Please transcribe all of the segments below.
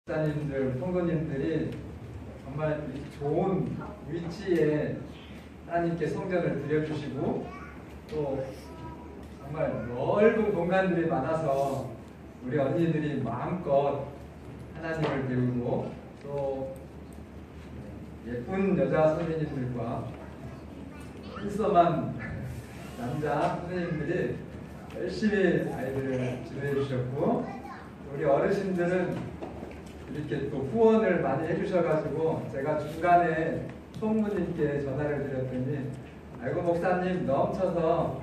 목사님들, 성도님들이 정말 좋은 위치에 하나님께 성전을 드려주시고 또 정말 넓은 공간들이 많아서 우리 언니들이 마음껏 하나님을 배우고 또 예쁜 여자 선생님들과 핸섬한 남자 선생님들이 열심히 아이들을 지도해 주셨고 우리 어르신들은 이렇게 또 후원을 많이 해주셔가지고 제가 중간에 총무님께 전화를 드렸더니 아이고 목사님 넘쳐서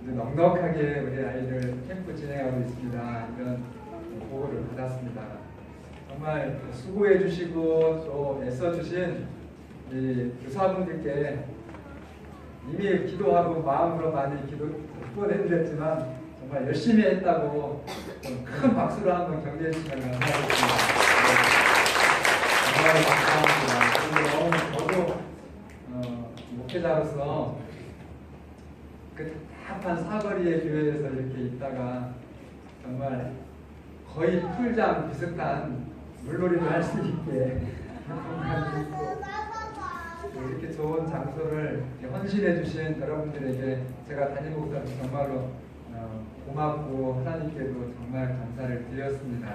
넉넉하게 우리 아이들 캠프 진행하고 있습니다. 이런 보고를 받았습니다. 정말 수고해 주시고 또 애써 주신 이 교사분들께 이미 기도하고 마음으로 많이 후원해 드렸지만 정말 열심히 했다고 큰 박수로 한번 격려해 주시면 감사하겠습니다. 정말 감사합니다. 저도 목회자로서 그 답답한 사거리의 교회에서 이렇게 있다가 정말 거의 풀장 비슷한 물놀이를 할 수 있게 이렇게 좋은 장소를 헌신해 주신 여러분들에게 제가 담임 목사로 정말로 고맙고 하나님께도 정말 감사를 드렸습니다.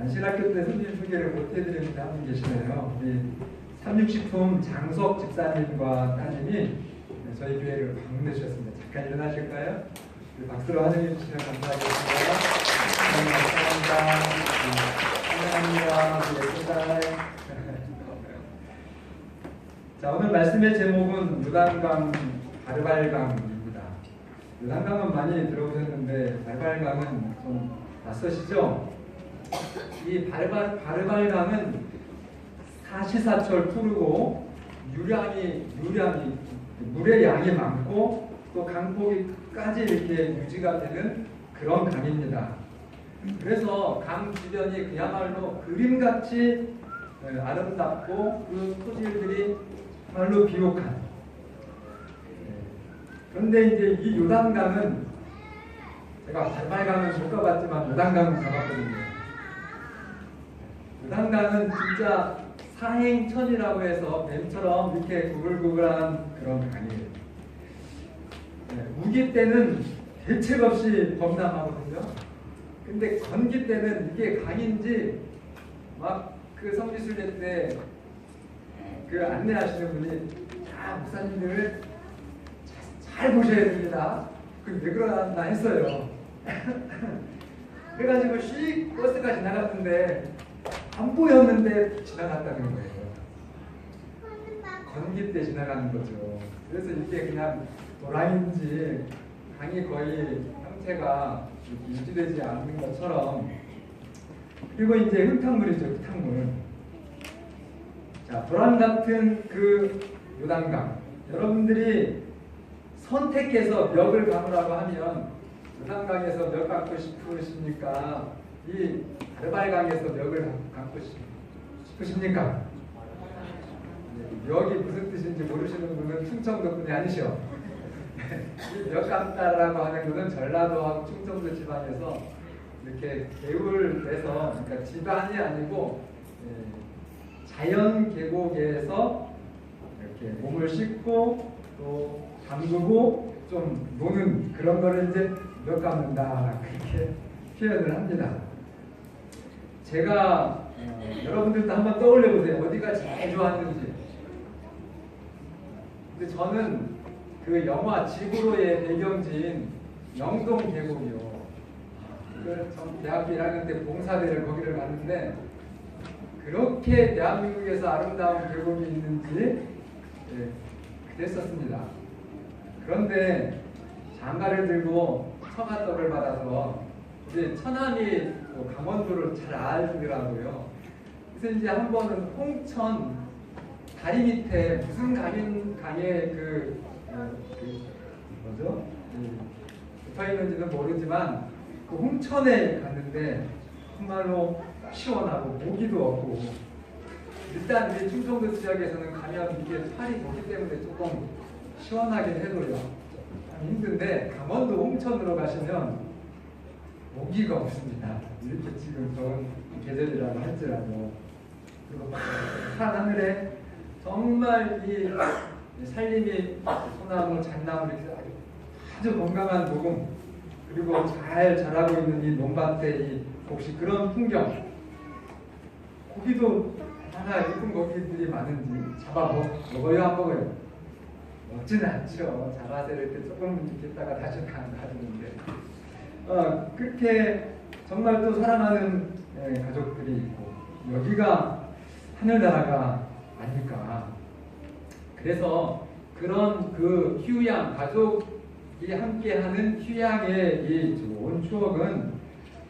안실학교 때 손님 소개를 못 해드리는 한 분 계시네요. 우리 삼육식품 장석 집사님과 따님이 저희 교회를 방문해 주셨습니다. 잠깐 일어나실까요? 박수로 환영해 주시면 감사하겠습니다. 감사합니다. 예쁜 딸. 자, 오늘 말씀의 제목은 요단강 바르발강입니다. 요단강은 많이 들어보셨는데 바르발강은 좀 낯서시죠? 이 바르발강은 사시사철 푸르고 물의 양이 많고 또 강폭이 끝까지 이렇게 유지가 되는 그런 강입니다. 그래서 강 주변이 그야말로 그림같이 아름답고 그 토질들이 정말로 비옥한. 그런데 이제 이 요단강은 제가 바르발강은 못 가봤지만 요단강은 가봤거든요. 요단강은 진짜 사행천이라고 해서 뱀처럼 이렇게 구불구불한 그런 강이에요. 우기 때는 대책 없이 범람하거든요. 근데 건기 때는 이게 강인지 막 그 성지순례 때 그 안내하시는 분이 자 목사님들 잘 보셔야 됩니다. 왜 그러나 했어요. 그래가지고 씩 버스가 지나갔는데 안 보였는데 지나갔다는 거예요. 건기 때 지나가는 거죠. 그래서 이게 그냥 도랑인지 강이 거의 형태가 유지되지 않는 것처럼. 그리고 이제 흙탕물이죠. 흙탕물. 자, 도랑 같은 그 요단강. 여러분들이 선택해서 멱을 감으라고 하면 요단강에서 멱 감고 싶으십니까? 이 바르발강에서 멱을 감고 싶으십니까? 멱이 무슨 뜻인지 모르시는 분은 충청도 분이 아니셔. 이 멱 감다라고 하는 것은 전라도하고 충청도 지방에서 이렇게 개울에서, 그러니까 지반이 아니고 자연 계곡에서 이렇게 몸을 씻고 또 담그고 좀 노는 그런 거를 이제 멱 감는다 그렇게 표현을 합니다. 제가 여러분들도 한번 떠올려 보세요. 어디가 제일 좋았는지. 근데 저는 그 영화 지구로의 배경지인 영동 계곡이요. 전 대학교 1학년 때 봉사대를 거기를 갔는데 그렇게 대한민국에서 아름다운 계곡이 있는지 그랬었습니다. 그런데 장가를 들고 처가떡을 받아서 이제 처남이 강원도를 잘 알더라고요. 그래서 이제 한 번은 홍천 다리 밑에 무슨 강에 뭐죠? 붙어 있는지는 모르지만 그 홍천에 갔는데 정말로 시원하고 모기도 없고, 일단 우리 충청도 지역에서는 가면 이게 팔이 보기 때문에 조금 시원하긴 해도요 힘든데, 강원도 홍천으로 가시면 모기가 없습니다. 이렇게 지금 더운 계절이라고 할지라도. 그리고 한 하늘에 정말 이 살림이 소나무, 잣나무 이렇게 아주 건강한 녹음, 그리고 잘 자라고 있는 이 논밭에 이 혹시 그런 풍경, 고기도 하나 예쁜 고기들이 많은지 먹어요, 안 먹어요? 먹지는 않죠. 잡아서 이렇게 조금 이렇게 있다가 다시 가지는데 그렇게 정말 또 사랑하는 가족들이 있고, 여기가 하늘나라가 아닐까. 그래서 그런 그 휴양, 가족이 함께하는 휴양의 이 좋은 추억은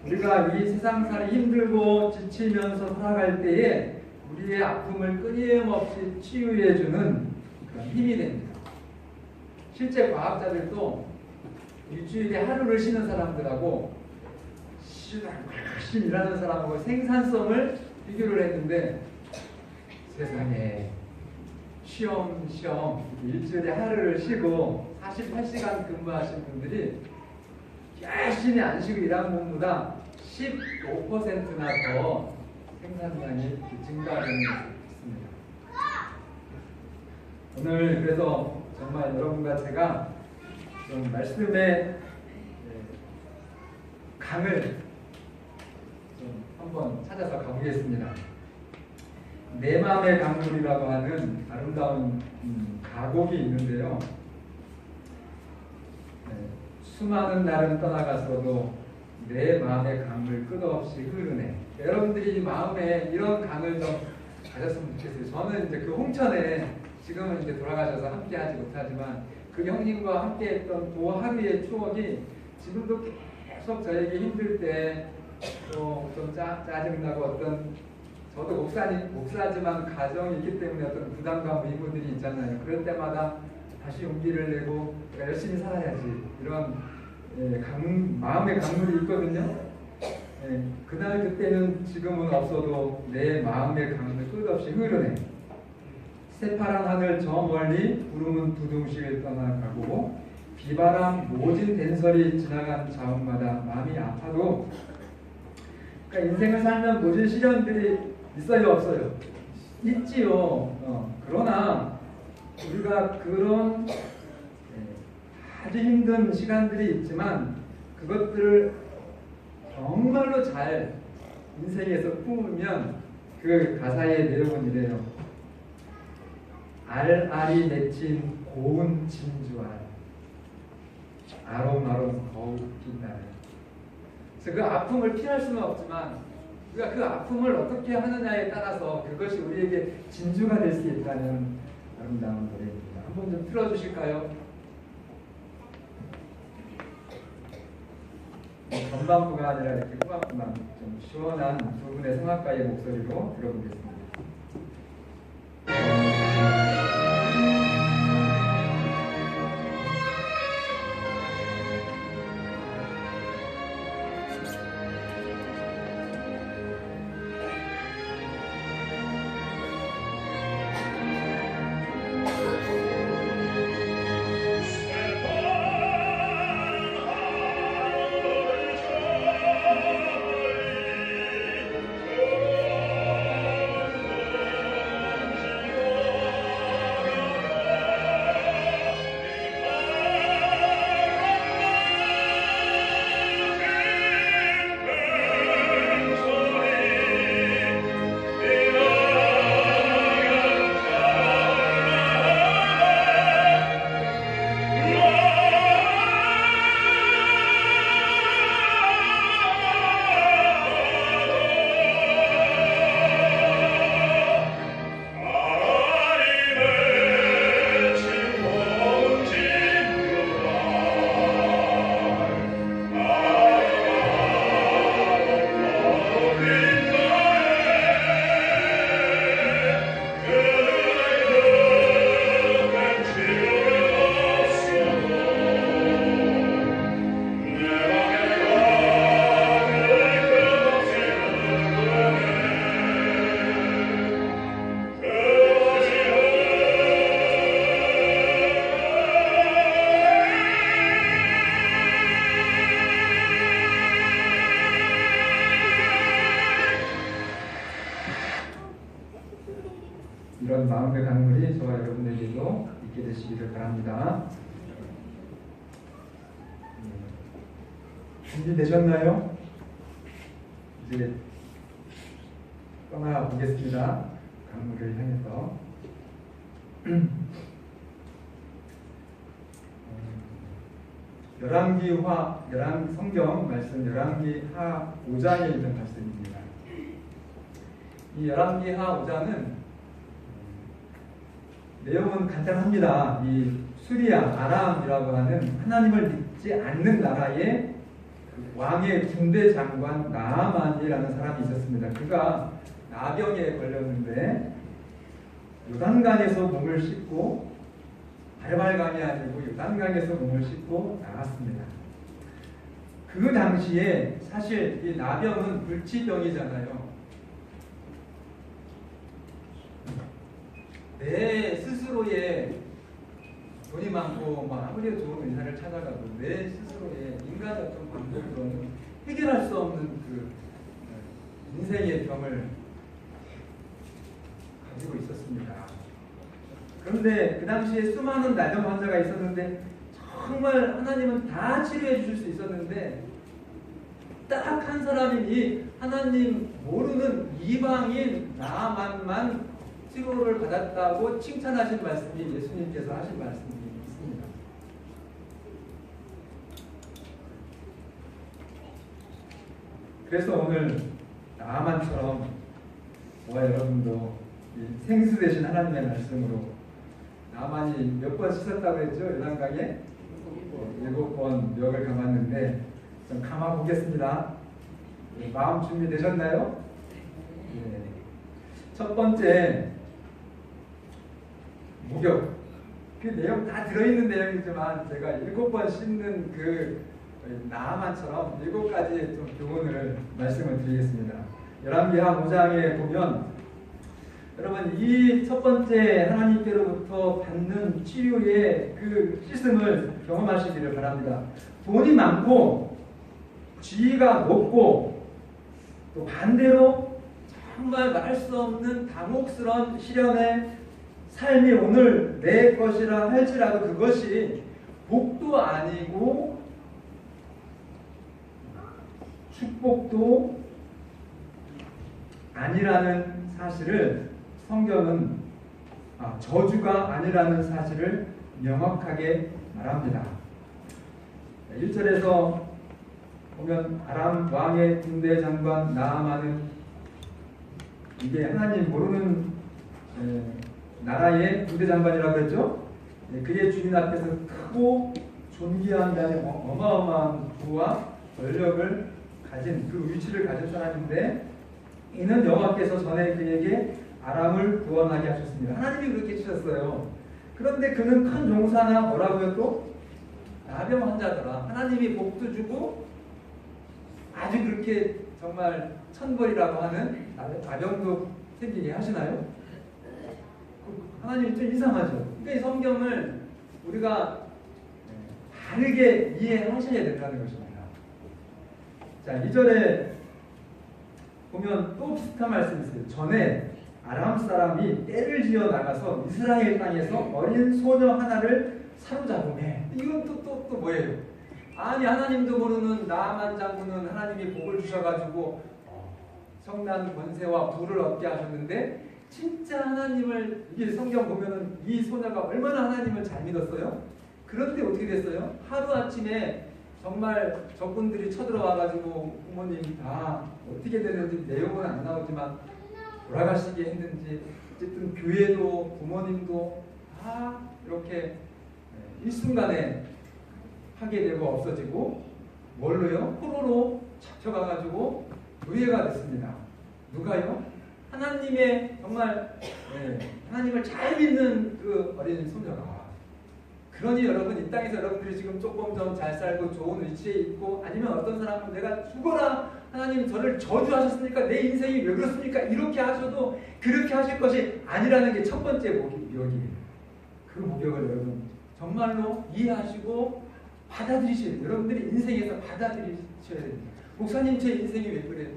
우리가 이 세상살이 힘들고 지치면서 살아갈 때에 우리의 아픔을 끊임없이 치유해주는 그런 힘이 됩니다. 실제 과학자들도 일주일에 하루를 쉬는 사람들하고 열심히 일하는 사람하고 생산성을 비교를 했는데, 세상에 쉬엄쉬엄 일주일에 하루를 쉬고 48시간 근무하신 분들이 열심히 안 쉬고 일한 분보다 15%나 더 생산량이 증가하는 것을 있습니다. 오늘 그래서 정말 여러분과 제가 좀 말씀의 강을 좀 한번 찾아서 가보겠습니다. 내 마음의 강물이라고 하는 아름다운 가곡이 있는데요. 수많은 날은 떠나가서도 내 마음의 강물 끝없이 흐르네. 여러분들이 마음에 이런 강을 좀 가졌으면 좋겠어요. 저는 이제 그 홍천에 지금은 이제 돌아가셔서 함께하지 못하지만 그 형님과 함께했던 그 하루의 추억이 지금도 계속 저에게 힘들 때 또 좀 짜증나고 어떤, 저도 목사지만 가정이 있기 때문에 어떤 부담감, 의무들이 있잖아요. 그럴 때마다 다시 용기를 내고 내가 열심히 살아야지, 이런 마음의 강물이 있거든요. 그날 그때는 지금은 없어도 내 마음의 강물 끝없이 흐르네. 새파란 하늘 저 멀리 구름은 두둥실 떠나가고 비바람 모진 den설이 지나간 자원마다 마음이 아파도, 그러니까 인생을 살면 모진 시련들이 있어요, 없어요? 있지요. 그러나 우리가 그런 아주 힘든 시간들이 있지만 그것들을 정말로 잘 인생에서 품으면 그 가사의 내용은 이래요. 알알이 맺힌 고운 진주알 아롱아롱 더욱 빛나네. 그래서 그 아픔을 피할 수는 없지만 우리가 그 아픔을 어떻게 하느냐에 따라서 그것이 우리에게 진주가 될 수 있다는 아름다운 노래입니다. 한번 좀 틀어주실까요? 전반부가 아니라 이렇게 후반부만 좀 시원한 두 분의 성악가의 목소리로 들어보겠습니다. 이런 마음의 강물이 저와 여러분에게도 있게 되시기를 바랍니다. 준비되셨나요? 이제 떠나 보겠습니다. 강물을 향해서. 성경 말씀 열왕기하 5장에 있는 말씀입니다. 이 열왕기하 5장은 내용은 간단합니다. 이 수리아, 아람이라고 하는 하나님을 믿지 않는 나라의 왕의 군대 장관 나아만이라는 사람이 있었습니다. 그가 나병에 걸렸는데 요단강에서 몸을 씻고, 바르발강이 아니고 요단강에서 몸을 씻고 나갔습니다. 그 당시에 사실 이 나병은 불치병이잖아요. 내 스스로의 돈이 많고 아무리 좋은 의사를 찾아가도 내 스스로의 인간의 어떤 방법으로는 해결할 수 없는 그 인생의 병을 가지고 있었습니다. 그런데 그 당시에 수많은 나병 환자가 있었는데 정말 하나님은 다 치료해 주실 수 있었는데 딱 한 사람인 이 하나님 모르는 이방인 나아만만 치료를 받았다고 칭찬하신 말씀이 예수님께서 하신 말씀이 있습니다. 그래서 오늘 나아만처럼 저와 여러분도 생수 되신 하나님의 말씀으로, 나만이 몇 번 씻었다고 했죠? 요단강에 7번 멱을 감았는데 좀 감아 보겠습니다. 마음 준비되셨나요? 네. 첫 번째, 목욕. 그 내용 다 들어있는 내용이지만 제가 7번 씻는 그 나아만처럼 7가지 좀 교훈을 말씀을 드리겠습니다. 열왕기하 5장에 보면 여러분 이 첫 번째 하나님께로부터 받는 치료의 그 씻음을 경험하시기를 바랍니다. 돈이 많고 지위가 높고 또 반대로 정말 말할 수 없는 당혹스러운 시련의 삶이 오늘 내 것이라 할지라도 그것이 복도 아니고 축복도 아니라는 사실을 성경은 저주가 아니라는 사실을 명확하게 말합니다. 1절에서 보면 아람 왕의 군대 장관 나아만은 이게 하나님 모르는 나라의 군대 장관이라고 했죠. 그의 주인 앞에서 크고 존귀한 자의 어마어마한 부와 권력을 가진 그 위치를 가진 사람인데 이는 여호와께서 전에 그에게 아람을 구원하게 하셨습니다. 하나님이 그렇게 해주셨어요. 그런데 그는 큰 용사나 뭐라고요? 또 나병 환자더라. 하나님이 복도 주고 아주 그렇게 정말 천벌이라고 하는 나병도 생기게 하시나요? 하나님이 좀 이상하죠. 그러니까 이 성경을 우리가 다르게 이해하셔야 된다는 것입니다. 자, 2절에 보면 또 비슷한 말씀이 있어요. 전에 아람 사람이 떼를 지어 나가서 이스라엘 땅에서 어린 소녀 하나를 사로잡으매. 이건 또 뭐예요? 아니 하나님도 모르는 나아만 장군은 하나님이 복을 주셔가지고 성난 권세와 부를 얻게 하셨는데 진짜 하나님을, 이게 성경 보면은 이 소녀가 얼마나 하나님을 잘 믿었어요? 그런데 어떻게 됐어요? 하루아침에 정말 적군들이 쳐들어와가지고 부모님 다 어떻게 됐는지 내용은 안 나오지만 돌아가시게 했는지 어쨌든 교회도 부모님도 다 이렇게 일순간에 하게 되고 없어지고 뭘로요? 포로로 잡혀가가지고 노예가 됐습니다. 누가요? 하나님의 정말 하나님을 잘 믿는 그 어린 소녀가. 그러니 여러분 이 땅에서 여러분들이 지금 조금 좀 잘 살고 좋은 위치에 있고 아니면 어떤 사람은 내가 죽어라 하나님 저를 저주하셨으니까 내 인생이 왜 그렇습니까? 이렇게 하셔도 그렇게 하실 것이 아니라는 게 첫 번째 목욕이에요. 그 목욕을 여러분 정말로 이해하시고 받아들이셔야 돼요. 여러분들이 인생에서 받아들이셔야 됩니다. 목사님 제 인생이 왜 그래?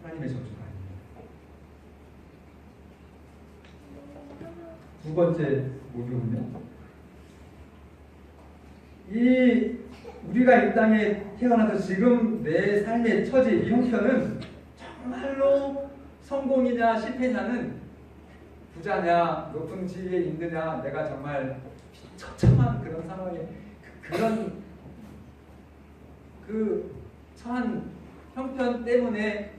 하나님의 저주가 아닙니다. 두 번째 목요는요. 이 우리가 이 땅에 태어나서 지금 내 삶의 처지, 이 형편은 정말로 성공이냐 실패냐는 부자냐 높은 지위에 있느냐, 내가 정말 처참한 그런 상황에 그런 그 처한 형편 때문에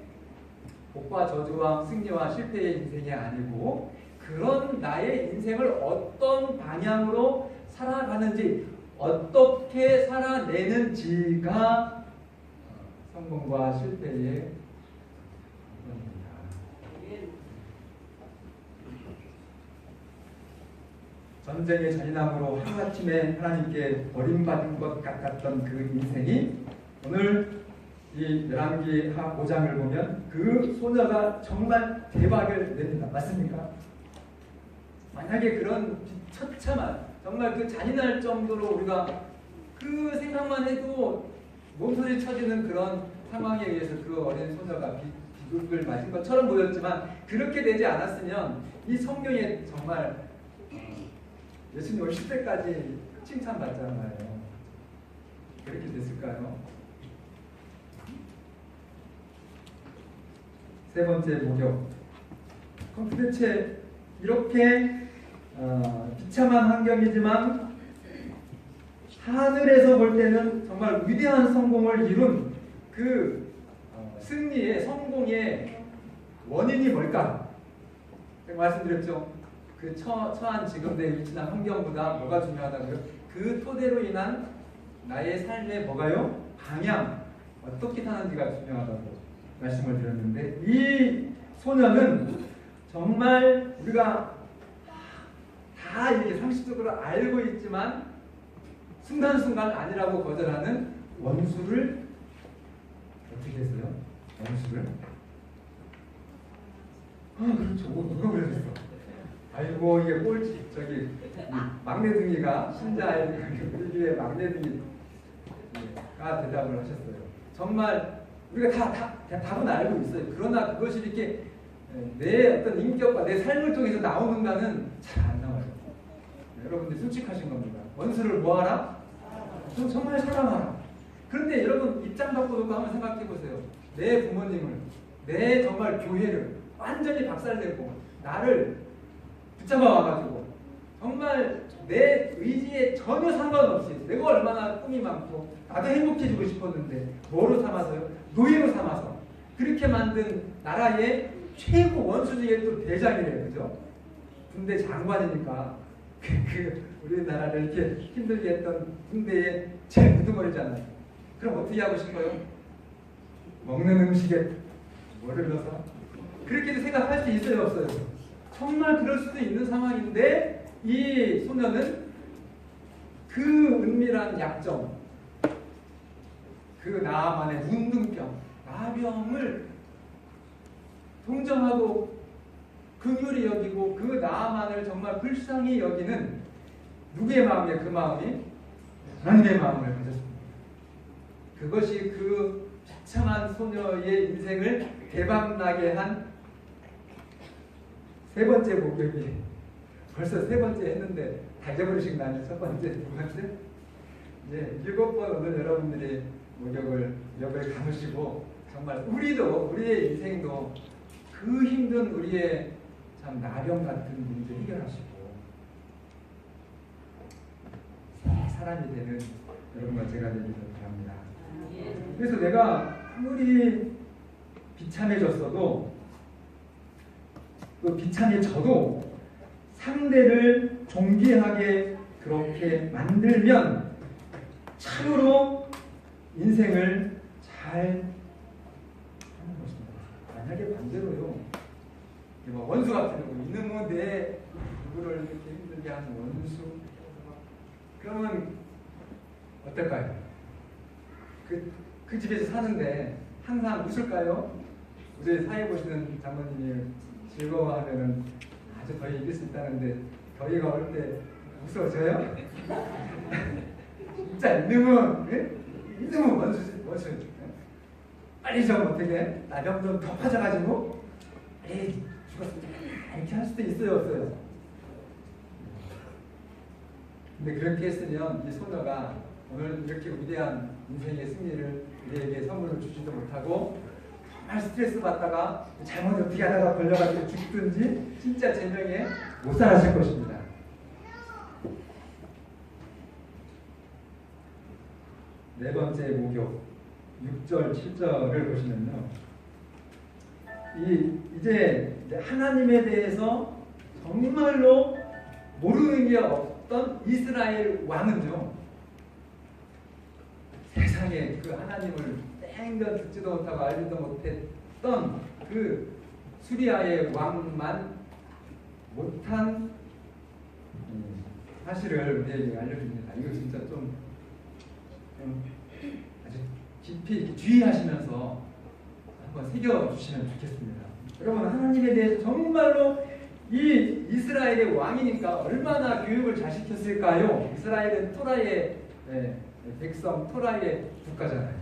복과 저주와 승리와 실패의 인생이 아니고, 그런 나의 인생을 어떤 방향으로 살아가는지, 어떻게 살아내는지가 성공과 실패의 관건입니다. 전쟁의 잔인함으로 하루아침에 하나님께 버림받은 것 같았던 그 인생이 오늘 이 열왕기 하 5장을 보면 그 소녀가 정말 대박을 냅니다. 맞습니까? 만약에 그런 처참한, 정말 그 잔인할 정도로 우리가 그 생각만 해도 몸소리 쳐지는 그런 상황에 의해서 그 어린 소녀가 비극을 맞은 것처럼 보였지만, 그렇게 되지 않았으면 이 성경에 정말 예수님 오실 때까지 칭찬받잖아요. 그렇게 됐을까요? 세 번째 목욕. 그럼 도대체 이렇게 비참한 환경이지만 하늘에서 볼 때는 정말 위대한 성공을 이룬 그 승리의, 성공의 원인이 뭘까? 제가 말씀드렸죠. 그 처한 지금 내 위치나 환경보다 뭐가 중요하다고요? 그 토대로 인한 나의 삶의 뭐가요? 방향, 어떻게 사는지가 중요하다고 말씀을 드렸는데, 이 소녀는 정말 우리가 다 이렇게 상식적으로 알고 있지만 순간순간 아니라고 거절하는 원수를 어떻게 했어요? 원수를? 그렇죠. 누가 그랬었어? 아이고, 이게 꼴찌, 저기 막내둥이가, 신자의 우리교회 막내둥이가 대답을 하셨어요. 정말 우리가 다 답은 알고 있어요. 그러나 그것이 이렇게 내 어떤 인격과 내 삶을 통해서 나오는가는 잘 안 나와요. 여러분들 솔직하신 겁니다. 원수를 뭐하라? 정말 사랑하라. 그런데 여러분 입장 바꿔놓고 한번 생각해 보세요. 내 부모님을, 내 정말 교회를 완전히 박살내고 나를 붙잡아 와가지고 정말 내 의지에 전혀 상관없이 내가 얼마나 꿈이 많고 나도 행복해지고 싶었는데 뭐로 삼아서요? 노예로 삼아서 그렇게 만든 나라의 최고 원수 중에 또 대장이래요. 그죠? 군대 장관이니까 우리나라를 이렇게 힘들게 했던 군대의 제일 무드머리잖아요. 그럼 어떻게 하고 싶어요? 먹는 음식에 뭐를 넣어서? 그렇게도 생각할 수 있어요, 없어요? 정말 그럴 수도 있는 상황인데, 이 소녀는 그 은밀한 약점, 그 나만의 문둥병, 나병을 동정하고 긍휼히 여기고 그 나만을 정말 불쌍히 여기는 누구의 마음이에요? 그 마음이 하나님의 마음을 가졌습니다. 그것이 그 비참한 소녀의 인생을 대박나게 한 세 번째 목욕이, 벌써 세 번째 했는데 다 잊어버리신 거 아니에요? 첫 번째, 두 번째? 네, 7번 오늘 여러분들이 목욕을 감으시고, 정말 우리의 인생도 그 힘든 우리의 참 나병 같은 문제 해결하시고 새 사람이 되는 여러분과 제가 되기를 바랍니다. 그래서 내가 아무리 비참해졌어도, 또 비참해져도 상대를 존귀하게 그렇게 만들면 참으로 인생을 잘 하는 것입니다. 만약에 반대로요, 원수 같은 거, 이놈은 내 누구를 이렇게 힘들게 하는 원수, 그러면 어떨까요? 그 집에서 사는데 항상 웃을까요? 우리 사회 보시는 장모님이 즐거워하면은 아주 더 이길 수 있다는데, 저희가 올 때 웃어져요? 진짜 이놈은 원수. 빨리 좀 어떻게 나병 좀 덮어져가지고 에이 죽었습니다 이렇게 할 수도 있어요, 없어요? 근데 그렇게 했으면 이 소녀가 오늘 이렇게 위대한 인생의 승리를 우리에게 선물을 주지도 못하고 정말 스트레스 받다가 잘못 어떻게 하다가 걸려가지고 죽든지 진짜 제명에 못 살았을 것입니다. 네 번째 목욕 6절 7절을 보시면요, 이제 하나님에 대해서 정말로 모르는 게 없던 이스라엘 왕은요, 세상에 그 하나님을 땡겨 듣지도 못하고 알지도 못했던 그 수리아의 왕만 못한 사실을 우리에게 알려줍니다. 이거 진짜 좀 아주 깊이 주의하시면서 한번 새겨주시면 좋겠습니다. 여러분, 하나님에 대해서 정말로 이 이스라엘의 왕이니까 얼마나 교육을 잘 시켰을까요? 이스라엘은 토라의 백성, 토라의 국가잖아요.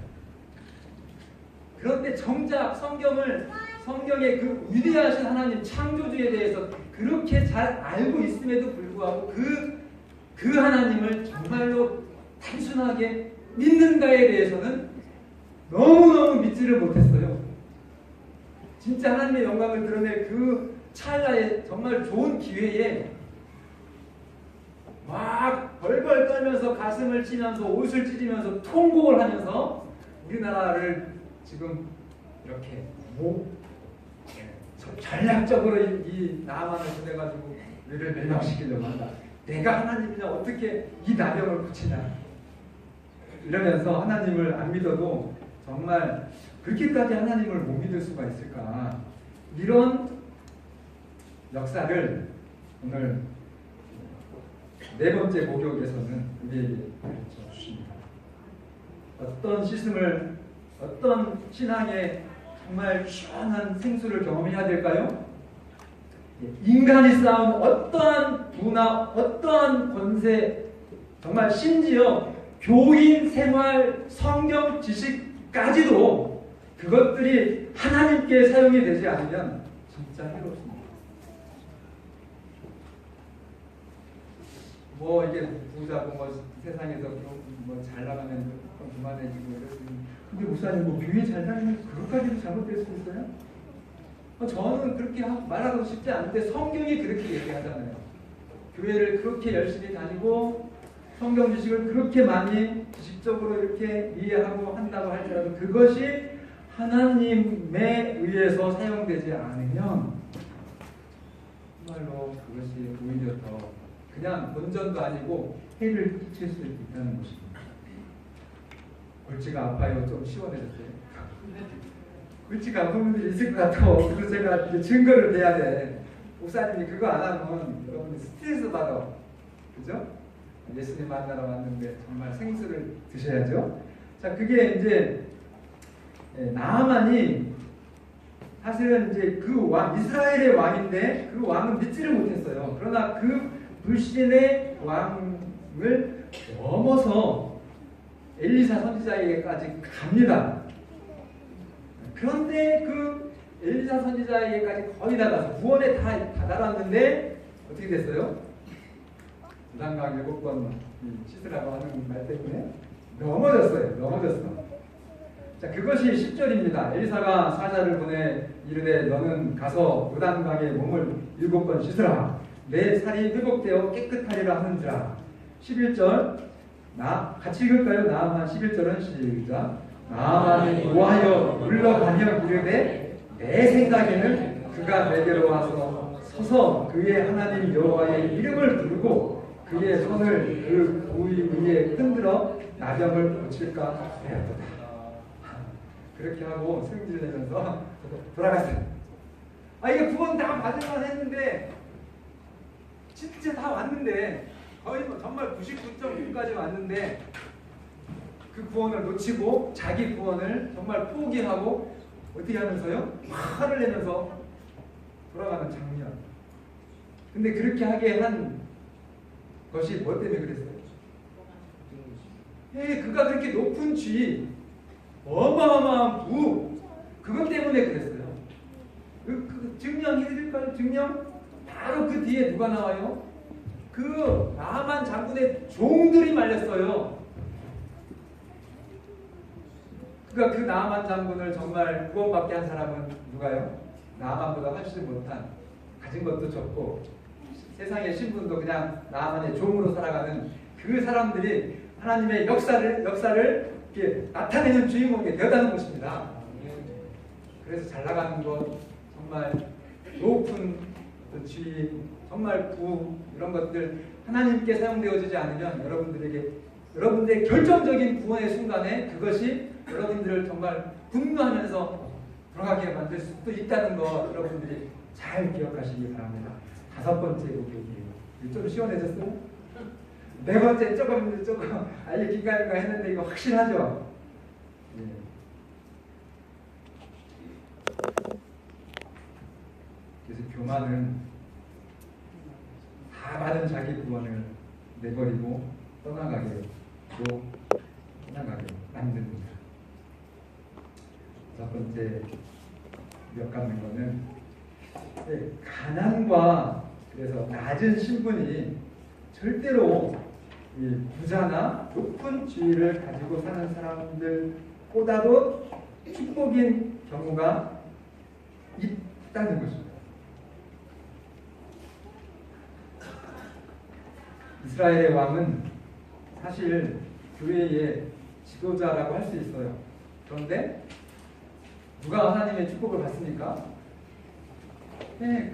그런데 정작 성경의 그 위대하신 하나님 창조주에 대해서 그렇게 잘 알고 있음에도 불구하고 그 하나님을 정말로 단순하게 믿는가에 대해서는 너무너무 믿지를 못했어요. 진짜 하나님의 영광을 드러낼 그 찰나에 정말 좋은 기회에 막 벌벌 떨면서 가슴을 치면서 옷을 찢으면서 통곡을 하면서 우리나라를 지금 이렇게 전략적으로 이 나만을 보내가지고 우리를 멸망시키려고 한다. 내가 하나님이냐, 어떻게 이 나병을 고치냐, 이러면서 하나님을 안 믿어도 정말 그렇게까지 하나님을 못 믿을 수가 있을까, 이런 역사를 오늘 네 번째 목욕에서는 우리에게 가르쳐 주십니다. 어떤 씻음을, 어떤 신앙의 정말 시원한 생수를 경험해야 될까요? 인간이 쌓은 어떠한 부나 어떠한 권세, 정말 심지어 교인 생활, 성경 지식까지도 그것들이 하나님께 사용이 되지 않으면 진짜 해롭습니다. 뭐 이게 부자고 뭐 세상에서 뭐 잘 나가면 그만해지고 이러시면, 근데 목사님 뭐 교회 잘 다니면 그것까지도 잘못될 수 있어요? 저는 그렇게 말하고 싶지 않은데 성경이 그렇게 얘기하잖아요. 교회를 그렇게 열심히 다니고 성경 지식을 그렇게 많이 지식적으로 이렇게 이해하고 한다고 할지라도 그것이 하나님에 의해서 사용되지 않으면 정말로 그것이 오히려 더 그냥 본전도 아니고 해를 끼칠 수 있다는 것입니다. 골치가 아파요. 좀 시원해졌어요. 골치가 아픈 분들이 있을 것 같아요. 그래서 제가 이제 증거를 대야 돼. 목사님이 그거 안 하면 여러분이 스트레스 받아. 그죠? 예수님 만나러 왔는데 정말 생수를 드셔야죠. 자, 그게 이제 나아만이 사실은 이제 그 왕, 이스라엘의 왕인데 그 왕은 믿지를 못했어요. 그러나 그 불신의 왕을 넘어서 엘리사 선지자에게까지 갑니다. 그런데 그 엘리사 선지자에게까지 거의 다 가서 구원에 다 다다랐는데 어떻게 됐어요? 부담강 7번 씻으라고 하는 말 때문에 넘어졌어. 자, 그것이 10절입니다. 엘리사가 사자를 보내 이르되 너는 가서 요단강에 몸을 7번 씻으라. 내 살이 회복되어 깨끗하리라 하는지라. 11절 같이 읽을까요? 나아만 11절은 시작. 나아만이 고하여 물러가며 이르되 내 생각에는 그가 내게로 와서 서서 그의 하나님 여호와의 이름을 부르고 그의 손을 그 부위 위에 흔들어 나병을 고칠까 하였도다. 그렇게 하고 승질 내면서 돌아갔어요. 이게 구원 다 받을만 했는데 진짜 다 왔는데 거의 뭐 정말 99.6까지 왔는데 그 구원을 놓치고 자기 구원을 정말 포기하고 어떻게 하면서요? 화를 내면서 돌아가는 장면. 근데 그렇게 하게 한 것이 뭐 때문에 그랬어요? 그가 그렇게 높은 쥐, 어마어마한 부, 그것 때문에 그랬어요. 그 증명 해드릴까요? 증명? 바로 그 뒤에 누가 나와요? 그 나만 장군의 종들이 말렸어요. 그러니까 그 나만 장군을 정말 구원받게 한 사람은 누가요? 나만보다 훨씬 못한, 가진 것도 적고 세상의 신분도 그냥 나만의 종으로 살아가는 그 사람들이 하나님의 역사를 이렇게 나타내는 주인공이 되었다는 것입니다. 그래서 잘 나가는 것, 정말 높은 지위, 정말 부, 이런 것들 하나님께 사용되어지지 않으면 여러분들의 결정적인 구원의 순간에 그것이 여러분들을 정말 분노하면서 돌아가게 만들 수도 있다는 거 여러분들이 잘 기억하시기 바랍니다. 5번째 고백이에요. 좀 시원해졌어요? 4번째 조금 아예 긴가민가 했는데 이거 확실하죠? 예. 그래서 교만은 다 받은 자기 구원을 내버리고 떠나가게 만듭니다. 5번째 기억하는 거는 가난과 그래서 낮은 신분이 절대로 이 부자나 높은 지위를 가지고 사는 사람들보다도 축복인 경우가 있다는 것입니다. 이스라엘의 왕은 사실 교회의 지도자라고 할 수 있어요. 그런데 누가 하나님의 축복을 받습니까? 네,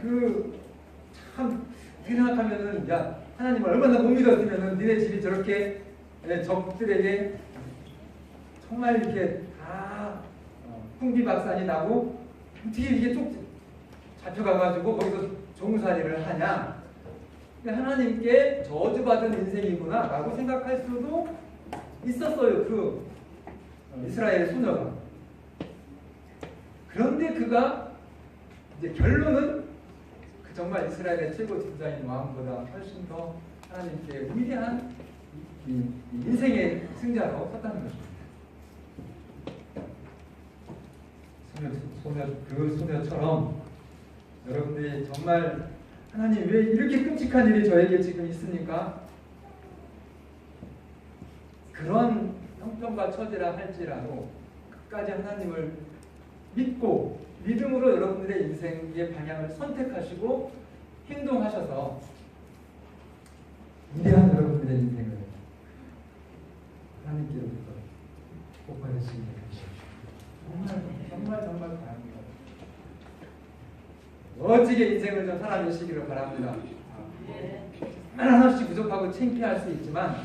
참 생각하면은 야, 하나님을 얼마나 못 믿었으면은 니네 집이 저렇게 적들에게 정말 이렇게 다 풍비박산이 나고 어떻게 이게 쭉 잡혀가가지고 거기서 종살이를 하냐? 하나님께 저주받은 인생이구나 라고 생각할 수도 있었어요. 그 이스라엘 소녀가. 그런데 그가 이제 결론은 정말 이스라엘의 최고 지도자인 왕보다 훨씬 더 하나님께 위대한 이 인생의 승자로 섰다는 것입니다. 그 소녀처럼 여러분들이 정말 하나님 왜 이렇게 끔찍한 일이 저에게 지금 있습니까? 그런 형편과 처지라 할지라도 끝까지 하나님을 믿고 믿음으로 여러분들의 인생의 방향을 선택하시고 행동하셔서 위대한 여러분들의 인생을 하나님께로부터 복받으시기 바랍니다. 정말 바랍니다. 멋지게 인생을 좀 살아내시기를 바랍니다. 한없이 부족하고 창피할 수 있지만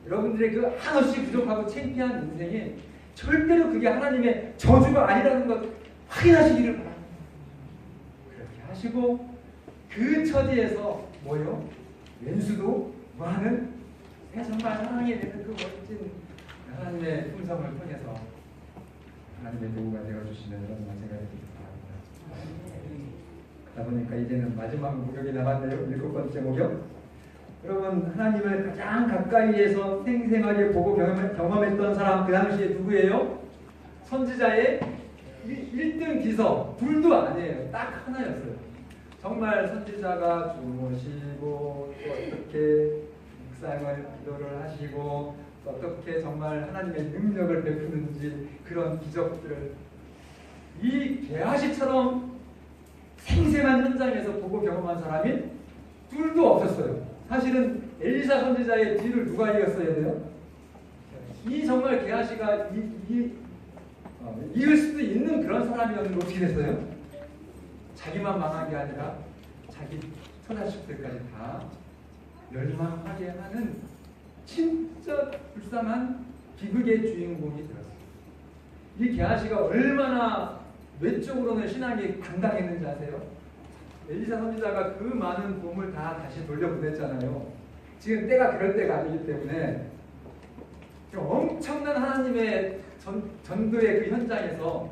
여러분들의 그 한없이 부족하고 창피한 인생이 절대로 그게 하나님의 저주가 아니라는 것 확인하시기를 바랍니다. 그렇게 하시고 그 처지에서 뭐요? 왼수도 뭐하는 정말 사랑에 되는 그 멋진 하나님의 품성을 통해서 하나님의 도구가 되어주시는 여러분 제가 되기를 바랍니다. 그러다 보니까 이제는 마지막 목욕이 남았네요. 7번째 목욕. 여러분 하나님을 가장 가까이에서 생생하게 보고 경험했던 사람 그 당시에 누구예요? 선지자의 1등 비서 둘도 아니에요. 딱 하나였어요. 정말 선지자가 주무시고 또 어떻게 묵상을 기도를 하시고 또 어떻게 정말 하나님의 능력을 베푸는지 그런 기적들을 이 게하시처럼 생생한 현장에서 보고 경험한 사람이 둘도 없었어요. 사실은 엘리사 선지자의 뒤를 누가 이었어야 돼요? 이 정말 게하시가 이을 수도 있는 그런 사람이었는데 어떻게 됐어요? 자기만 망한 게 아니라 자기 처자식들까지 다 멸망하게 하는 진짜 불쌍한 비극의 주인공이 되었어요. 이 게하시가 얼마나 외적으로는 신앙이 당당했는지 아세요? 엘리사 선지자가 그 많은 도움을 다 다시 돌려보냈잖아요. 지금 때가 그럴 때가 아니기 때문에 엄청난 하나님의 전도의 그 현장에서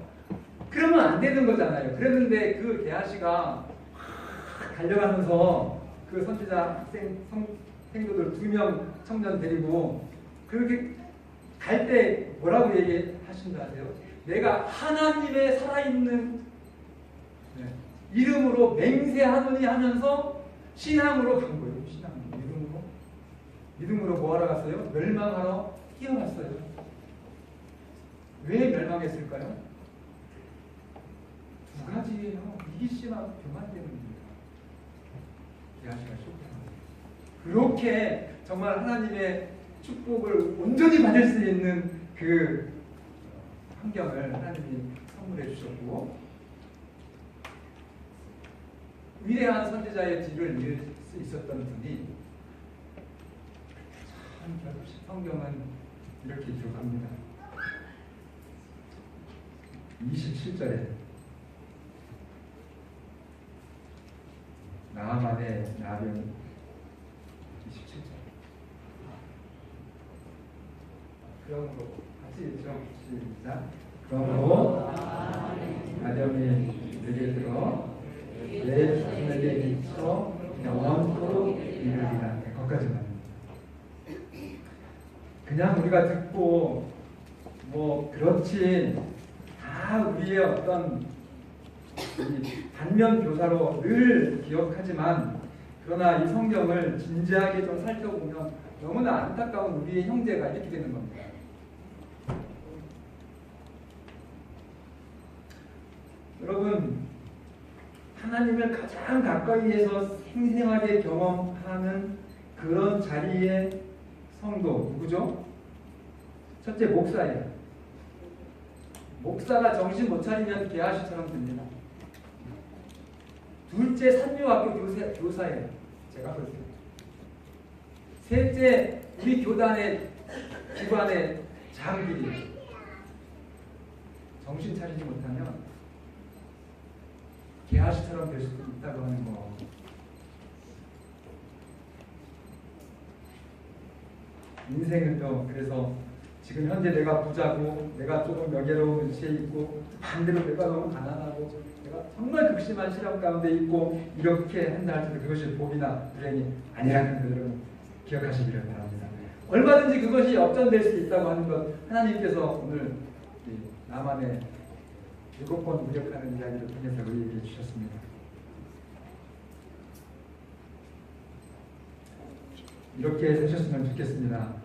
그러면 안 되는 거잖아요. 그랬는데 그 게하시가 달려가면서 그 선지자 생도들 2명 청년 데리고 그렇게 갈 때 뭐라고 얘기하신 줄 아세요? 내가 하나님의 살아있는 이름으로 맹세하노니 하면서 신앙으로 간 거예요. 신앙으로. 이름으로 믿음으로 뭐하러 갔어요? 멸망하러 뛰어갔어요. 왜 멸망했을까요? 두 가지예요. 이기심하고 교만 때문입니다. 이해하시가 쉽다. 그렇게 정말 하나님의 축복을 온전히 받을 수 있는 그 환경을 하나님이 선물해 주셨고, 위대한 선지자의 뒤를 이을 수 있었던 분이, 참 성경은 이렇게 기록합니다. 27절에 나아만의 나병, 27절. 그러므로 같이 읽죠. 시작. 그러므로 나병이 내게 들어 내 자손에게 미쳐 영원토록 이르리라. 거기까지만. 그냥 우리가 듣고 뭐 그렇지, 다 우리의 어떤 단면 교사로 늘 기억하지만, 그러나 이 성경을 진지하게 좀 살펴보면 너무나 안타까운 우리의 형제가 이렇게 되는 겁니다. 여러분, 하나님을 가장 가까이에서 생생하게 경험하는 그런 자리의 성도 누구죠? 첫째, 목사예요. 목사가 정신 못 차리면 게하시처럼 됩니다. 둘째, 산유학교 교사예요. 제가 볼 때. 셋째, 우리 교단의 기관의 장들이에요. 정신 차리지 못하면 게하시처럼 될 수도 있다고 하는 거. 인생은요, 그래서 지금 현재 내가 부자고, 내가 조금 명예로운 위치에 있고, 반대로 내가 너무 가난하고, 내가 정말 극심한 시련 가운데 있고, 이렇게 한다 할지도 그것이 복이나 불행이 아니라는 걸 여러분 기억하시기를 바랍니다. 얼마든지 그것이 역전될 수 있다고 하는 것, 하나님께서 오늘 나만의 7번 무력하는 이야기를 통해서 우리에게 주셨습니다. 이렇게 사셨으면 좋겠습니다.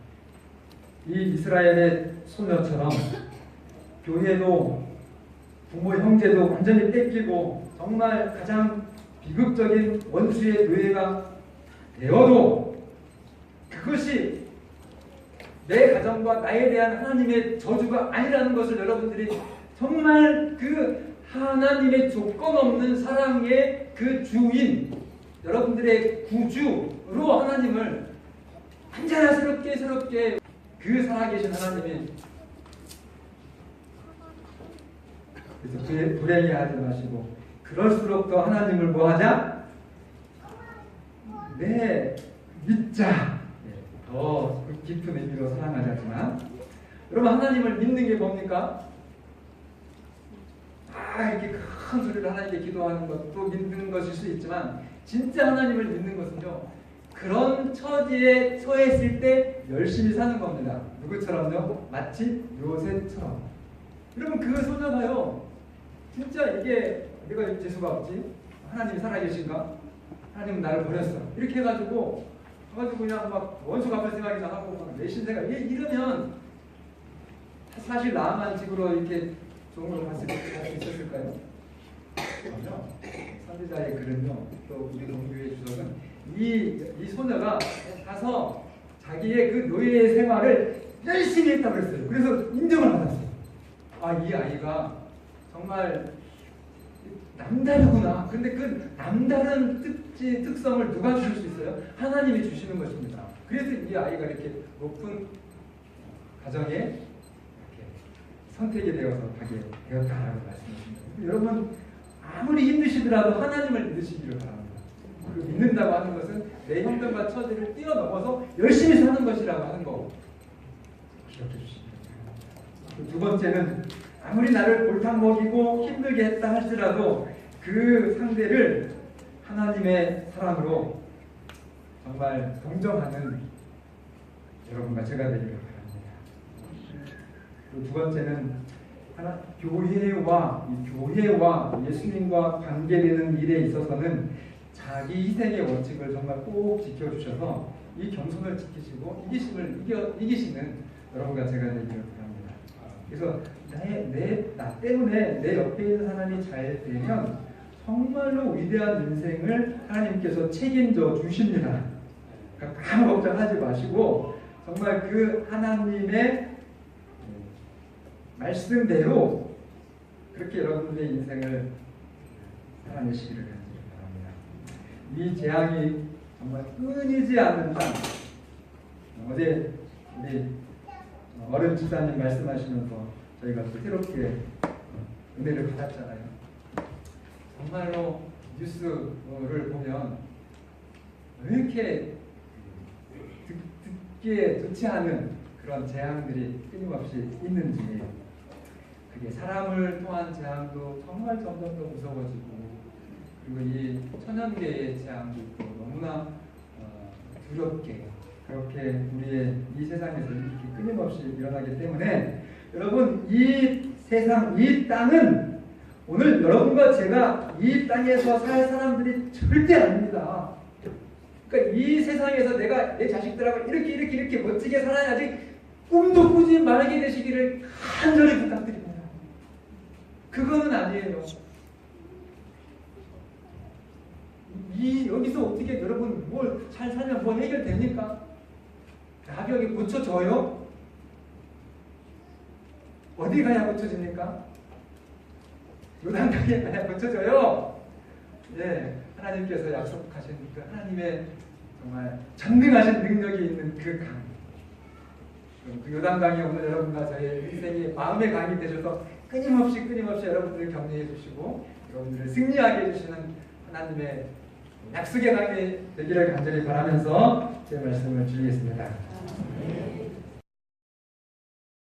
이 이스라엘의 소녀처럼 교회도 부모 형제도 완전히 뺏기고 정말 가장 비극적인 원수의 노예가 되어도 그것이 내 가정과 나에 대한 하나님의 저주가 아니라는 것을 여러분들이 정말 그 하나님의 조건 없는 사랑의 그 주인, 여러분들의 구주로 하나님을 언제나 새롭게 그 살아계신 하나님이, 그래서 불행해하지 마시고 그럴수록 더 하나님을 뭐하자? 네, 믿자. 더 깊은 의미로 사랑하자지만, 여러분 하나님을 믿는 게 뭡니까? 이렇게 큰 소리로 하나님께 기도하는 것도 믿는 것일 수 있지만, 진짜 하나님을 믿는 것은요, 그런 처지에 처했을 때 열심히 사는 겁니다. 누구처럼요? 마치 요셉처럼. 여러분 그 소녀가요, 진짜 이게 내가 재수가 없지? 하나님이 살아계신가? 하나님은 나를 버렸어. 이렇게 해가지고 그냥 막 원수 갚을 생각이나 하고 막 내신 생각, 이러면 사실 나만 집으로 이렇게 좋은 걸 갈 수 있었을까요? 그럼요. 선지자의 글은요, 또 우리 동교의 주석은 이 소녀가 가서 자기의 그 노예의 생활을 열심히 했다고 했어요. 그래서 인정을 받았어요. 이 아이가 정말 남다르구나. 근데 그 남다른 특성을 누가 주실 수 있어요? 하나님이 주시는 것입니다. 그래서 이 아이가 이렇게 높은 가정에 이렇게 선택이 되어서 가게 되었다라고 말씀하십니다. 여러분 아무리 힘드시더라도 하나님을 믿으시기를 바랍니다. 그리고 믿는다고 하는 것은 내 형편과 처지를 뛰어넘어서 열심히 사는 것이라고 하는 거 기억해 주시기 바랍니다. 두 번째는 아무리 나를 골탕 먹이고 힘들게 했다 할지라도 그 상대를 하나님의 사랑으로 정말 동정하는 여러분과 제가 되기를 바랍니다. 두 번째는 교회와 예수님과 관계되는 일에 있어서는 자기 희생의 원칙을 정말 꼭 지켜주셔서 이 겸손을 지키시고 이기시는 여러분과 제가 되기를 바랍니다. 그래서 나 때문에 내 옆에 있는 사람이 잘 되면 정말로 위대한 인생을 하나님께서 책임져 주십니다. 그러니까 아무 걱정하지 마시고 정말 그 하나님의 말씀대로 그렇게 여러분들의 인생을 살아내시기를 간절히 바랍니다. 이 재앙이 정말 끊이지 않는 한, 어제 우리 어른 집사님 말씀하시면서 저희가 또 새롭게 은혜를 받았잖아요. 정말로 뉴스를 보면 왜 이렇게 듣기에 좋지 않은 그런 재앙들이 끊임없이 있는지, 그게 사람을 통한 재앙도 정말 점점 더 무서워지고, 그리고 이 천연계의 재앙도 있고 너무나 두렵게 그렇게 우리의 이 세상에서 이렇게 끊임없이 일어나기 때문에 여러분, 이 세상, 이 땅은 오늘 여러분과 제가 이 땅에서 살 사람들이 절대 아닙니다. 그러니까 이 세상에서 내가 내 자식들하고 이렇게 멋지게 살아야지 꿈도 꾸지 말게 되시기를 간절히 부탁드립니다. 그거는 아니에요. 여기서 어떻게 여러분 뭘 잘 살면 뭐 해결됩니까? 가격이 고쳐져요? 어디 가야 고쳐집니까? 요단강에 가야 고쳐져요? 예, 하나님께서 약속하신 그 하나님의 정말 전능하신 능력이 있는 그 강, 그 요단강이 오늘 여러분과 저의 인생의 마음의 강이 되셔서 끊임없이 여러분들을 격려해 주시고 여러분들을 승리하게 해주시는 하나님의 약속의 강이 되기를 간절히 바라면서 제 말씀을 드리겠습니다.